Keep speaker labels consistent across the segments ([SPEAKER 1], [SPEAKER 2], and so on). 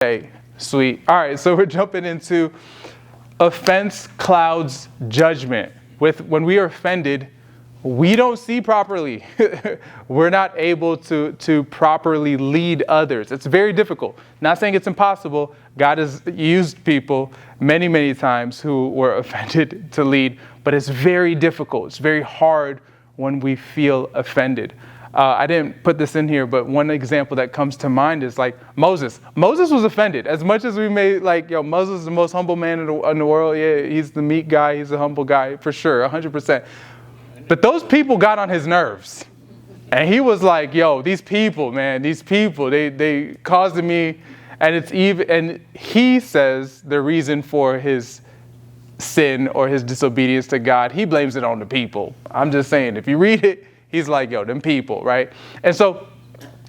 [SPEAKER 1] Hey, sweet. All right, so we're jumping into offense clouds judgment. When we are offended, we don't see properly. We're not able to properly lead others. It's very difficult. Not saying it's impossible. God has used people many, many times who were offended to lead, but it's very difficult. It's very hard when we feel offended. I didn't put this in here, but one example that comes to mind is like Moses. Moses was offended. As much as we may Moses is the most humble man in the world. Yeah, he's the meek guy. He's a humble guy for sure, 100%. But those people got on his nerves. And he was like, these people, they caused me. And he says the reason for his sin or his disobedience to God, he blames it on the people. I'm just saying, if you read it, he's like, them people, right? And so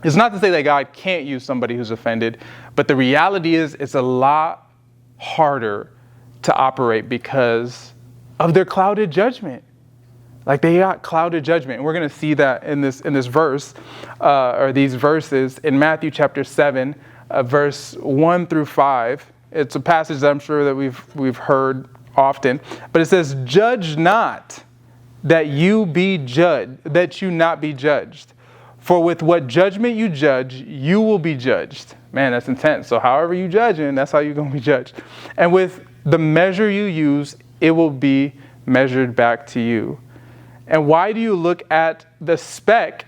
[SPEAKER 1] it's not to say that God can't use somebody who's offended, but the reality is it's a lot harder to operate because of their clouded judgment. Like they got clouded judgment. And we're going to see that in this verse, or these verses in Matthew chapter 7, verse 1 through 5. It's a passage that I'm sure that we've heard often, but it says, "Judge not, that you not be judged. For with what judgment you judge, you will be judged." Man, that's intense. So however you judging, that's how you're going to be judged. "And with the measure you use, it will be measured back to you. And why do you look at the speck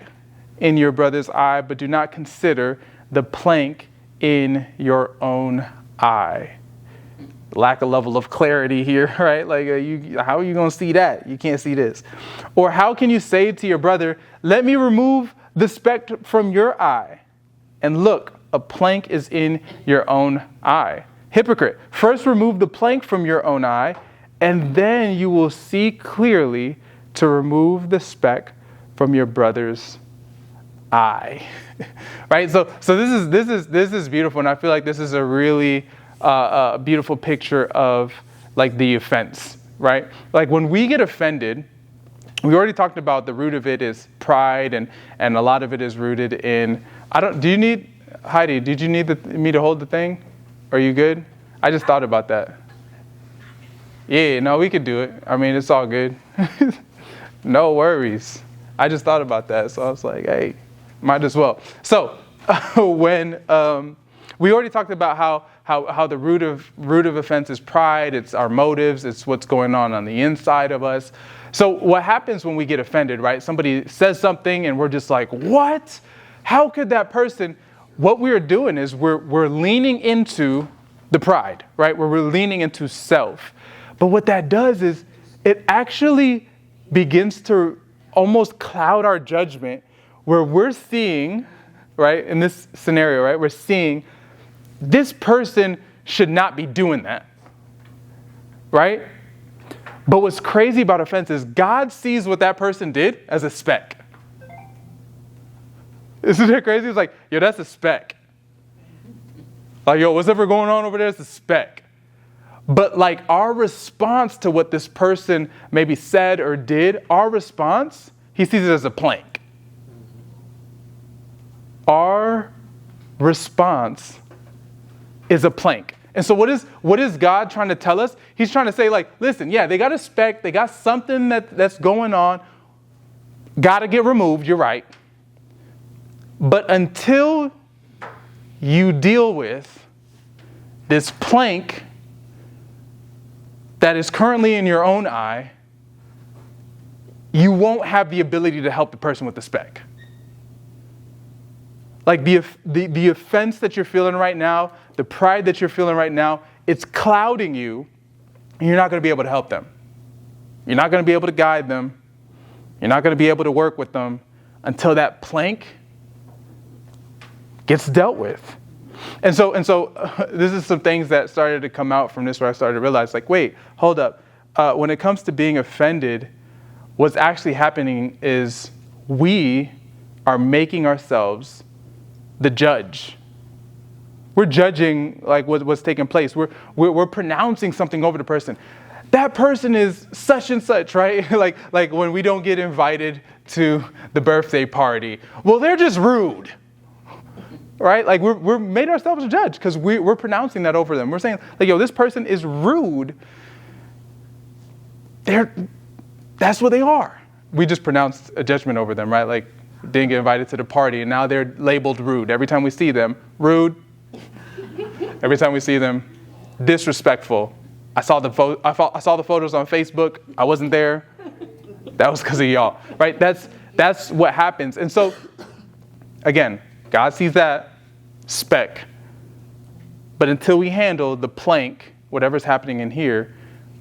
[SPEAKER 1] in your brother's eye, but do not consider the plank in your own eye?" Lack a level of clarity here, right? Like, how are you going to see that? You can't see this. "Or how can you say to your brother, 'Let me remove the speck from your eye,' and look, a plank is in your own eye? Hypocrite, first remove the plank from your own eye, and then you will see clearly to remove the speck from your brother's eye." Right? So this is beautiful, and I feel like this is a really a beautiful picture of like the offense, right? Like when we get offended, we already talked about the root of it is pride, and a lot of it is rooted in, Heidi, did you need me to hold the thing? Are you good? I just thought about that. Yeah, no, we could do it. I mean, it's all good. No worries. I just thought about that. So I was like, hey, might as well. So when we already talked about how the root of offense is pride. It's our motives. It's what's going on the inside of us. So what happens when we get offended, right? Somebody says something and we're just like, what? How could that person? What we're doing is we're leaning into the pride, right? We're leaning into self. But what that does is it actually begins to almost cloud our judgment, where we're seeing, right, in this scenario, right, we're seeing this person should not be doing that, right? But what's crazy about offense is God sees what that person did as a speck. Isn't that crazy? It's like, that's a speck. Like, what's ever going on over there is a speck. But like our response to what this person maybe said or did, our response, he sees it as a plank. Our response is a plank. And so what is God trying to tell us? He's trying to say, like, listen, they got a speck, they got something that's going on, got to get removed, you're right. But until you deal with this plank that is currently in your own eye, you won't have the ability to help the person with the speck. Like the offense that you're feeling right now, the pride that you're feeling right now, it's clouding you, and you're not going to be able to help them. You're not going to be able to guide them. You're not going to be able to work with them until that plank gets dealt with. And so this is some things that started to come out from this, where I started to realize, like, wait, hold up. When it comes to being offended, what's actually happening is we are making ourselves the judge. We're judging like what's taking place. We're pronouncing something over the person. That person is such and such, right? like when we don't get invited to the birthday party. Well, they're just rude. right? Like we're made ourselves a judge because we're pronouncing that over them. We're saying, like, yo, this person is rude. That's what they are. We just pronounced a judgment over them, right? Like, didn't get invited to the party, and now they're labeled rude. Every time we see them, rude. Every time we see them, disrespectful. I saw the photos on Facebook. I wasn't there. That was because of y'all, right? That's what happens. And so, again, God sees that speck. But until we handle the plank, whatever's happening in here,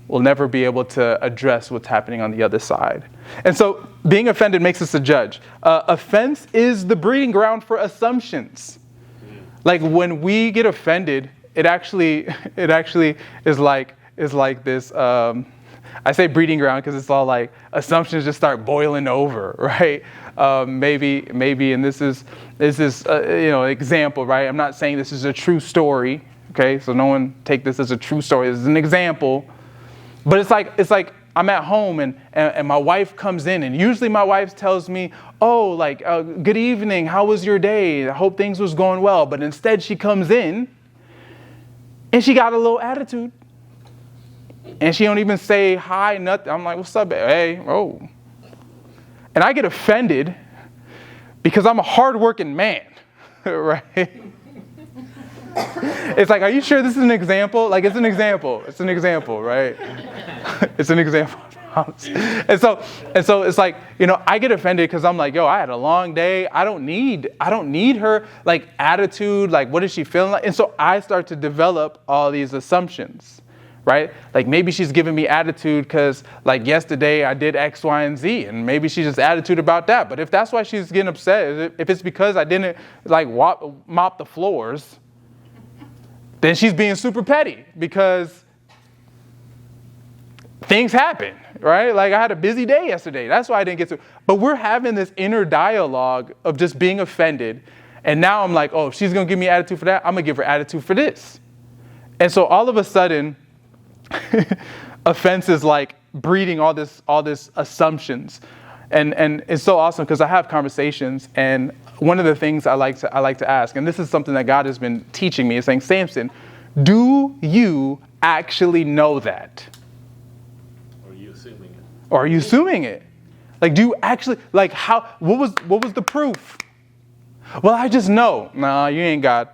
[SPEAKER 1] we'll never be able to address what's happening on the other side. And so being offended makes us a judge. Offense is the breeding ground for assumptions. Like when we get offended, it actually is like this. I say breeding ground because it's all like assumptions just start boiling over, right? Maybe, and this is example, right? I'm not saying this is a true story, okay? So no one take this as a true story. This is an example, but it's like I'm at home and my wife comes in, and usually my wife tells me, oh, like good evening, how was your day? I hope things was going well. But instead she comes in and she got a little attitude. And she don't even say hi, nothing. I'm like, what's up, babe? Hey, oh. And I get offended because I'm a hardworking man, right? It's like, are you sure this is an example? Like, it's an example. It's an example, right? It's an example. And so it's like, I get offended because I'm like, yo, I had a long day. I don't need her like attitude. Like, what is she feeling like? And so I start to develop all these assumptions. Right? Like maybe she's giving me attitude because like yesterday I did X, Y, and Z, and maybe she's just attitude about that. But if that's why she's getting upset, if it's because I didn't like mop the floors, then she's being super petty because things happen, right? Like I had a busy day yesterday. That's why I didn't get to. But we're having this inner dialogue of just being offended. And now I'm like, oh, if she's going to give me attitude for that, I'm going to give her attitude for this. And so all of a sudden, offense is like breeding all this assumptions, and it's so awesome because I have conversations, and one of the things I like to ask, and this is something that God has been teaching me, is saying, Samson, do you actually know that?
[SPEAKER 2] Or
[SPEAKER 1] are you assuming it? Like, do you actually, like, how? What was the proof? Well, I just know. Nah, you ain't God.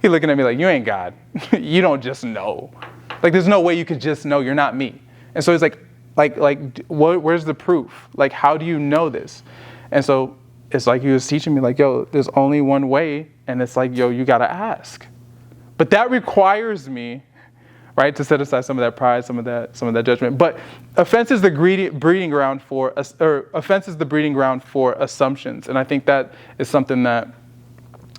[SPEAKER 1] He's looking at me like, you ain't God. You don't just know. Like, there's no way you could just know. You're not me. And so he's like, where's the proof? Like, how do you know this? And so it's like he was teaching me, like, yo, there's only one way. And it's like, yo, you got to ask. But that requires me, right, to set aside some of that pride, some of that judgment. But offense is the breeding ground for assumptions. And I think that is something that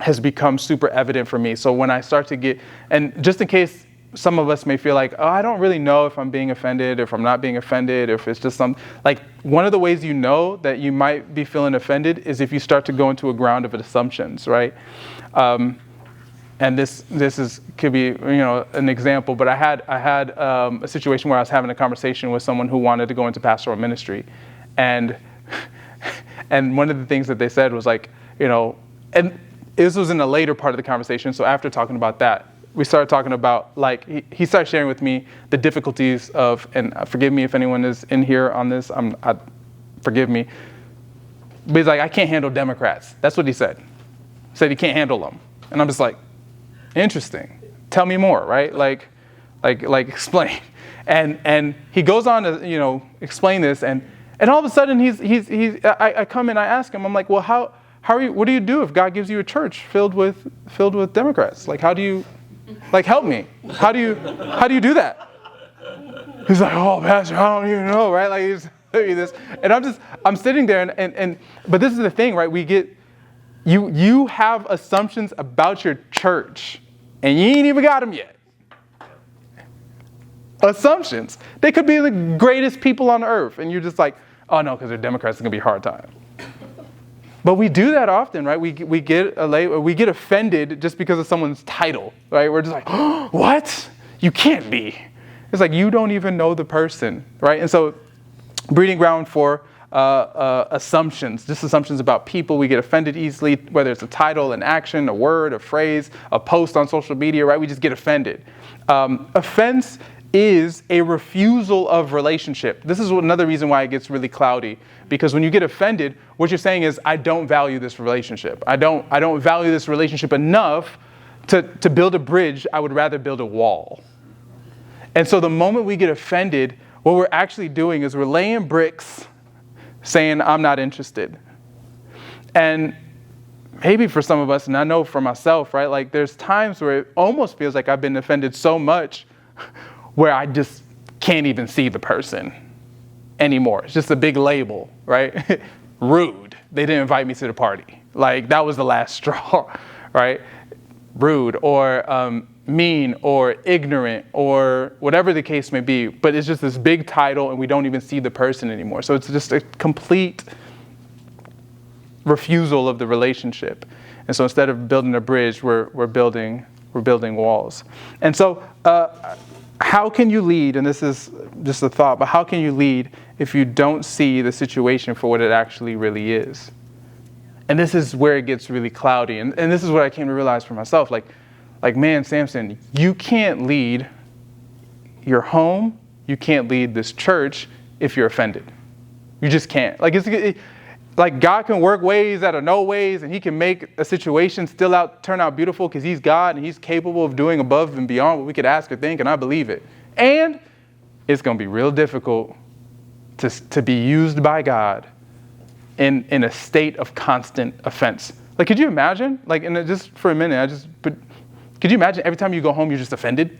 [SPEAKER 1] has become super evident for me. So when I start to get, and just in case some of us may feel like, oh, I don't really know if I'm being offended, if I'm not being offended, if it's just one of the ways you know that you might be feeling offended is if you start to go into a ground of assumptions, right? And this could be, an example, but I had a situation where I was having a conversation with someone who wanted to go into pastoral ministry. And one of the things that they said was like, and this was in a later part of the conversation. So after talking about that, we started talking about, like, he started sharing with me the difficulties of, and forgive me if anyone is in here on this, forgive me. But he's like, I can't handle Democrats. That's what he said. He said he can't handle them. And I'm just like, interesting. Tell me more, right? Like explain. And he goes on to, explain this. And all of a sudden I come and I ask him, I'm like, well, how are you, what do you do if God gives you a church filled with Democrats? Like, how do you, like, help me. How do you do that? He's like, oh, Pastor, I don't even know, right? Like, he's this. And I'm sitting there and but this is the thing, right? We get, you have assumptions about your church and you ain't even got them yet. Assumptions. They could be the greatest people on earth. And you're just like, oh no, because they're Democrats, it's going to be a hard time. But we do that often, right? We get offended just because of someone's title, right? We're just like, oh, what? You can't be. It's like you don't even know the person, right? And so, breeding ground for assumptions, just assumptions about people. We get offended easily, whether it's a title, an action, a word, a phrase, a post on social media, right? We just get offended. Offense is a refusal of relationship. This is another reason why it gets really cloudy, because when you get offended, what you're saying is, I don't value this relationship. I don't value this relationship enough to build a bridge. I would rather build a wall. And so the moment we get offended, what we're actually doing is we're laying bricks saying, I'm not interested. And maybe for some of us, and I know for myself, right? Like there's times where it almost feels like I've been offended so much where I just can't even see the person anymore. It's just a big label, right? Rude. They didn't invite me to the party. Like that was the last straw, right? Rude or mean or ignorant or whatever the case may be. But it's just this big title and we don't even see the person anymore. So it's just a complete refusal of the relationship. And so instead of building a bridge, we're building walls. And so how can you lead? And this is just a thought, but how can you lead if you don't see the situation for what it actually really is? And this is where it gets really cloudy. And this is what I came to realize for myself. Like, man, Samson, you can't lead your home. You can't lead this church if you're offended. You just can't. Like God can work ways out of no ways, and he can make a situation turn out beautiful because he's God and he's capable of doing above and beyond what we could ask or think, and I believe it. And it's going to be real difficult to be used by God in a state of constant offense. Like, could you imagine? Like, and just for a minute, could you imagine every time you go home, you're just offended?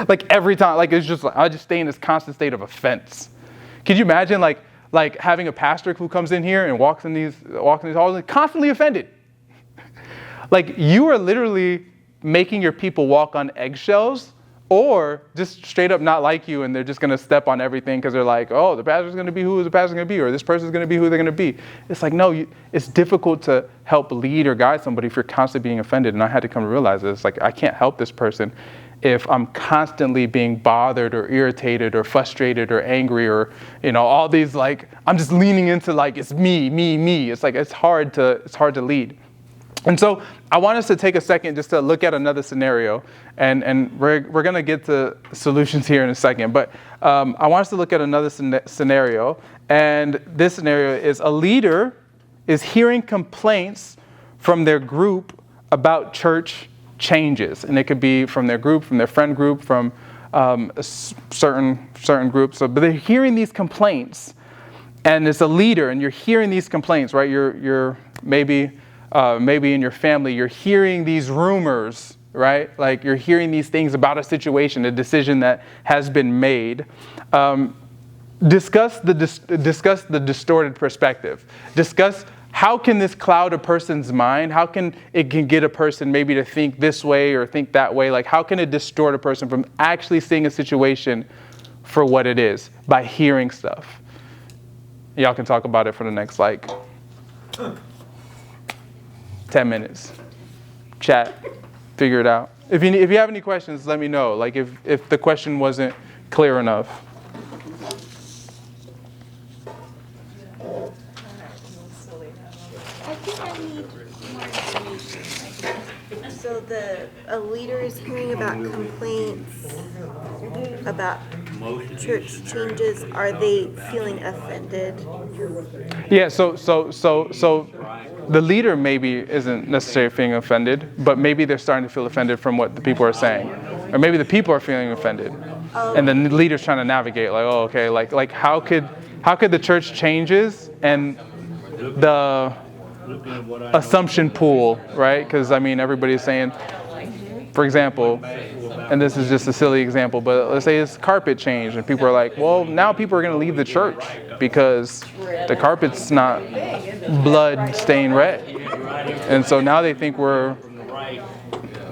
[SPEAKER 1] Like every time, like it's just, I just stay in this constant state of offense. Could you imagine like having a pastor who comes in here and walks in these halls and constantly offended? Like you are literally making your people walk on eggshells, or just straight up not like you and they're just going to step on everything because they're like, oh, the pastor's going to be who the pastor's going to be, or this person's going to be who they're going to be. It's like, no, it's difficult to help lead or guide somebody if you're constantly being offended. And I had to come to realize this. Like, I can't help this person if I'm constantly being bothered or irritated or frustrated or angry or, all these, like, I'm just leaning into like, it's me. It's like, it's hard to lead. And so I want us to take a second just to look at another scenario, and we're going to get to solutions here in a second. But I want us to look at another scenario, and this scenario is a leader is hearing complaints from their group about church changes, and it could be from their group, from their friend group, from certain groups. But they're hearing these complaints, and it's a leader, and you're hearing these complaints, right? You're maybe in your family, you're hearing these rumors, right? Like you're hearing these things about a situation, a decision that has been made. Discuss the distorted perspective. Discuss how can this cloud a person's mind? How can it get a person maybe to think this way or think that way? Like how can it distort a person from actually seeing a situation for what it is by hearing stuff? Y'all can talk about it for the next 10 minutes. Chat, figure it out. If you have any questions, let me know. Like if the question wasn't clear enough.
[SPEAKER 3] I think I need more information. So a leader is hearing about complaints about church changes. Are they feeling offended?
[SPEAKER 1] Yeah, so the leader maybe isn't necessarily feeling offended, but maybe they're starting to feel offended from what the people are saying. Or maybe the people are feeling offended. And the leader's trying to navigate, like, oh, okay, like how could the church changes and the assumption pool, right? Because, everybody's saying, for example, and this is just a silly example, but let's say it's carpet change, and people are like, well, now people are going to leave the church because the carpet's not blood-stained red. And so now they think we're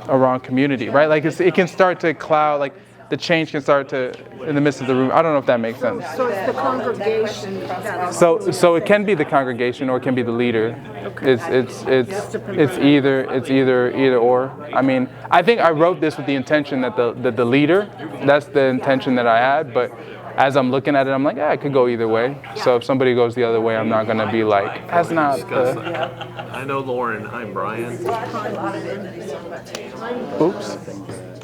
[SPEAKER 1] a wrong community, right? Like it can start to cloud, like the change can start to, in the midst of the room. I don't know if that makes sense.
[SPEAKER 4] So it's the congregation.
[SPEAKER 1] So it can be the congregation or it can be the leader.
[SPEAKER 4] Okay.
[SPEAKER 1] It's either or. I think I wrote this with the intention that the leader, that's the intention that I had, but as I'm looking at it, I'm like, yeah, it could go either way. So if somebody goes the other way, I'm not going to be like, that's not the...
[SPEAKER 2] I know Lauren. I'm Brian.
[SPEAKER 1] Oops.